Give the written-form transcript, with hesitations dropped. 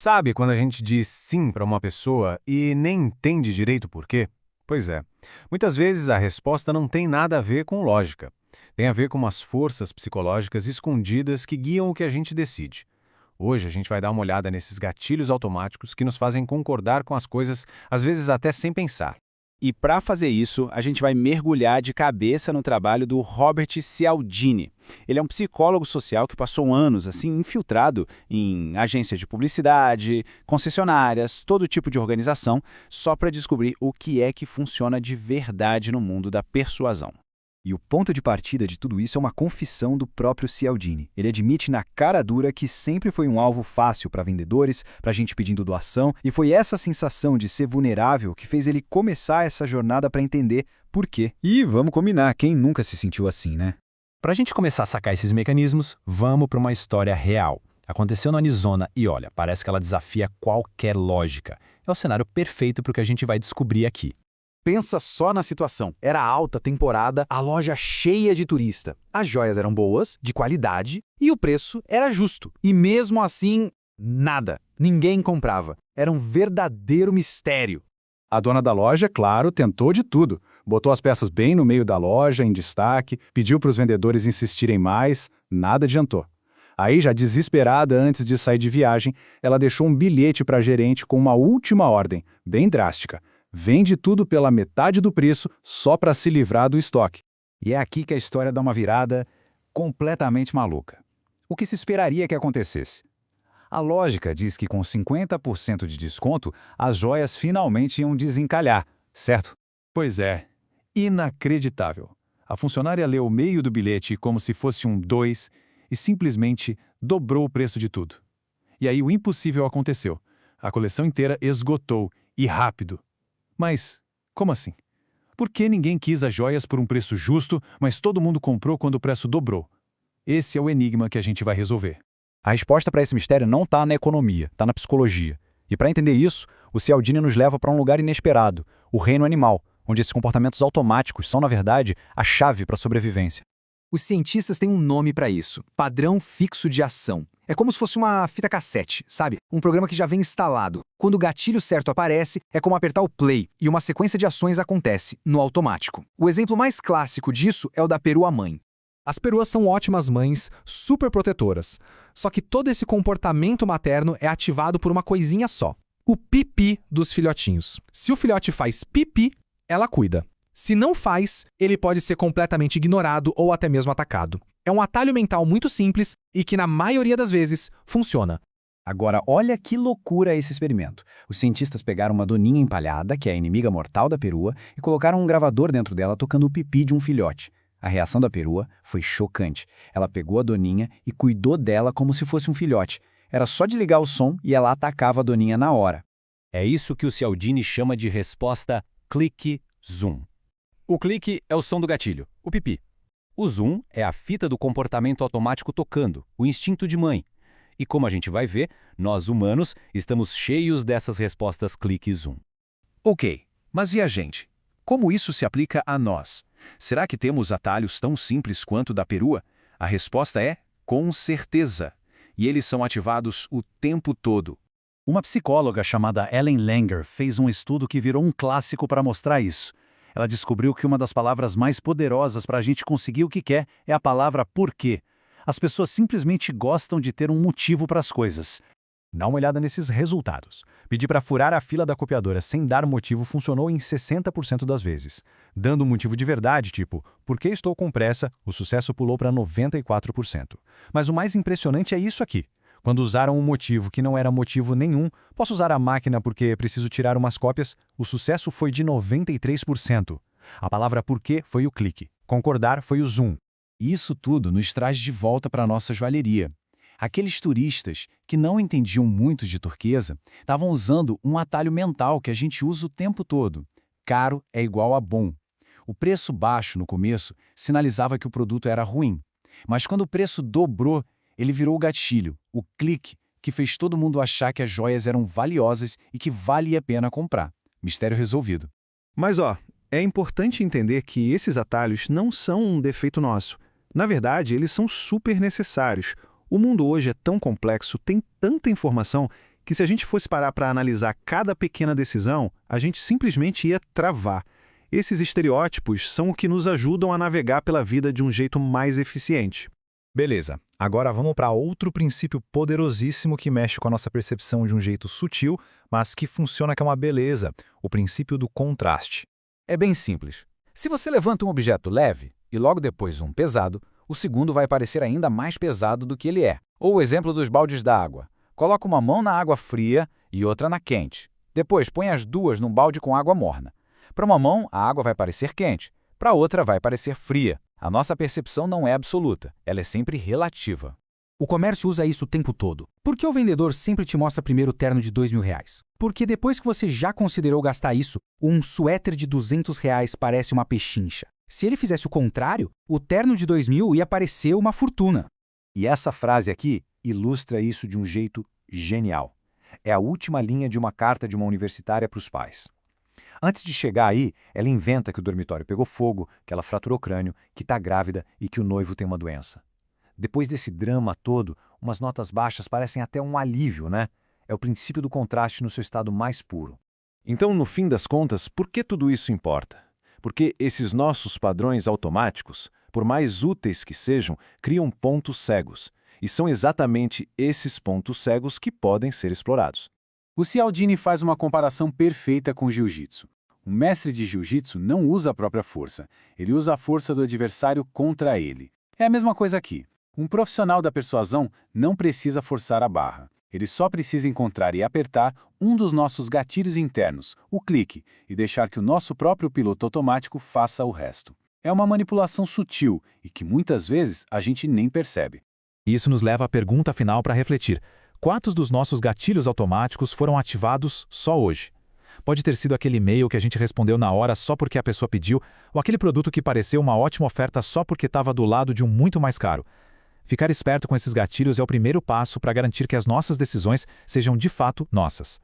Sabe quando a gente diz sim para uma pessoa e nem entende direito por quê? Pois é. Muitas vezes a resposta não tem nada a ver com lógica. Tem a ver com umas forças psicológicas escondidas que guiam o que a gente decide. Hoje a gente vai dar uma olhada nesses gatilhos automáticos que nos fazem concordar com as coisas, às vezes até sem pensar. E para fazer isso, a gente vai mergulhar de cabeça no trabalho do Robert Cialdini. Ele é um psicólogo social que passou anos assim infiltrado em agências de publicidade, concessionárias, todo tipo de organização, só para descobrir o que é que funciona de verdade no mundo da persuasão. E o ponto de partida de tudo isso é uma confissão do próprio Cialdini. Ele admite na cara dura que sempre foi um alvo fácil para vendedores, para gente pedindo doação, e foi essa sensação de ser vulnerável que fez ele começar essa jornada para entender por quê. E vamos combinar, quem nunca se sentiu assim, né? Para a gente começar a sacar esses mecanismos, vamos para uma história real. Aconteceu no Arizona e olha, parece que ela desafia qualquer lógica. É o cenário perfeito para o que a gente vai descobrir aqui. Pensa só na situação. Era alta temporada, a loja cheia de turista. As joias eram boas, de qualidade, e o preço era justo. E mesmo assim, nada. Ninguém comprava. Era um verdadeiro mistério. A dona da loja, claro, tentou de tudo. Botou as peças bem no meio da loja, em destaque, pediu para os vendedores insistirem mais, nada adiantou. Aí, já desesperada antes de sair de viagem, ela deixou um bilhete para a gerente com uma última ordem, bem drástica. Vende tudo pela metade do preço só para se livrar do estoque. E é aqui que a história dá uma virada completamente maluca. O que se esperaria que acontecesse? A lógica diz que com 50% de desconto, as joias finalmente iam desencalhar, certo? Pois é, inacreditável. A funcionária leu o meio do bilhete como se fosse um 2 e simplesmente dobrou o preço de tudo. E aí o impossível aconteceu. A coleção inteira esgotou, e rápido. Mas, como assim? Por que ninguém quis as joias por um preço justo, mas todo mundo comprou quando o preço dobrou? Esse é o enigma que a gente vai resolver. A resposta para esse mistério não está na economia, está na psicologia. E para entender isso, o Cialdini nos leva para um lugar inesperado, o reino animal, onde esses comportamentos automáticos são, na verdade, a chave para a sobrevivência. Os cientistas têm um nome para isso: padrão fixo de ação. É como se fosse uma fita cassete, sabe? Um programa que já vem instalado. Quando o gatilho certo aparece, é como apertar o play e uma sequência de ações acontece, no automático. O exemplo mais clássico disso é o da perua-mãe. As peruas são ótimas mães, super protetoras. Só que todo esse comportamento materno é ativado por uma coisinha só: o pipi dos filhotinhos. Se o filhote faz pipi, ela cuida. Se não faz, ele pode ser completamente ignorado ou até mesmo atacado. É um atalho mental muito simples e que, na maioria das vezes, funciona. Agora, olha que loucura esse experimento. Os cientistas pegaram uma doninha empalhada, que é a inimiga mortal da perua, e colocaram um gravador dentro dela tocando o pipi de um filhote. A reação da perua foi chocante. Ela pegou a doninha e cuidou dela como se fosse um filhote. Era só desligar o som e ela atacava a doninha na hora. É isso que o Cialdini chama de resposta clique-zoom. O clique é o som do gatilho, o pipi. O zoom é a fita do comportamento automático tocando, o instinto de mãe. E como a gente vai ver, nós humanos estamos cheios dessas respostas clique-zoom. Ok, mas e a gente? Como isso se aplica a nós? Será que temos atalhos tão simples quanto o da perua? A resposta é com certeza. E eles são ativados o tempo todo. Uma psicóloga chamada Ellen Langer fez um estudo que virou um clássico para mostrar isso. Ela descobriu que uma das palavras mais poderosas para a gente conseguir o que quer é a palavra porquê. As pessoas simplesmente gostam de ter um motivo para as coisas. Dá uma olhada nesses resultados. Pedir para furar a fila da copiadora sem dar motivo funcionou em 60% das vezes. Dando um motivo de verdade, tipo, por que estou com pressa, o sucesso pulou para 94%. Mas o mais impressionante é isso aqui. Quando usaram um motivo que não era motivo nenhum, posso usar a máquina porque preciso tirar umas cópias, o sucesso foi de 93%. A palavra porquê foi o clique. Concordar foi o zoom. E isso tudo nos traz de volta para a nossa joalheria. Aqueles turistas que não entendiam muito de turquesa estavam usando um atalho mental que a gente usa o tempo todo. Caro é igual a bom. O preço baixo no começo sinalizava que o produto era ruim. Mas quando o preço dobrou, ele virou o gatilho, o clique, que fez todo mundo achar que as joias eram valiosas e que valia a pena comprar. Mistério resolvido. Mas é importante entender que esses atalhos não são um defeito nosso. Na verdade, eles são super necessários. O mundo hoje é tão complexo, tem tanta informação, que se a gente fosse parar para analisar cada pequena decisão, a gente simplesmente ia travar. Esses estereótipos são o que nos ajudam a navegar pela vida de um jeito mais eficiente. Beleza, agora vamos para outro princípio poderosíssimo que mexe com a nossa percepção de um jeito sutil, mas que funciona que é uma beleza, o princípio do contraste. É bem simples. Se você levanta um objeto leve e logo depois um pesado, o segundo vai parecer ainda mais pesado do que ele é. Ou o exemplo dos baldes d'água. Coloca uma mão na água fria e outra na quente. Depois põe as duas num balde com água morna. Para uma mão, a água vai parecer quente. Para outra, vai parecer fria. A nossa percepção não é absoluta, ela é sempre relativa. O comércio usa isso o tempo todo. Por que o vendedor sempre te mostra primeiro o terno de R$2.000? Porque depois que você já considerou gastar isso, um suéter de R$200 parece uma pechincha. Se ele fizesse o contrário, o terno de R$2.000 ia parecer uma fortuna. E essa frase aqui ilustra isso de um jeito genial. É a última linha de uma carta de uma universitária para os pais. Antes de chegar aí, ela inventa que o dormitório pegou fogo, que ela fraturou o crânio, que está grávida e que o noivo tem uma doença. Depois desse drama todo, umas notas baixas parecem até um alívio, né? É o princípio do contraste no seu estado mais puro. Então, no fim das contas, por que tudo isso importa? Porque esses nossos padrões automáticos, por mais úteis que sejam, criam pontos cegos. E são exatamente esses pontos cegos que podem ser explorados. O Cialdini faz uma comparação perfeita com o jiu-jitsu. Um mestre de jiu-jitsu não usa a própria força, ele usa a força do adversário contra ele. É a mesma coisa aqui. Um profissional da persuasão não precisa forçar a barra. Ele só precisa encontrar e apertar um dos nossos gatilhos internos, o clique, e deixar que o nosso próprio piloto automático faça o resto. É uma manipulação sutil e que muitas vezes a gente nem percebe. Isso nos leva à pergunta final para refletir. Quantos dos nossos gatilhos automáticos foram ativados só hoje? Pode ter sido aquele e-mail que a gente respondeu na hora só porque a pessoa pediu, ou aquele produto que pareceu uma ótima oferta só porque estava do lado de um muito mais caro. Ficar esperto com esses gatilhos é o primeiro passo para garantir que as nossas decisões sejam de fato nossas.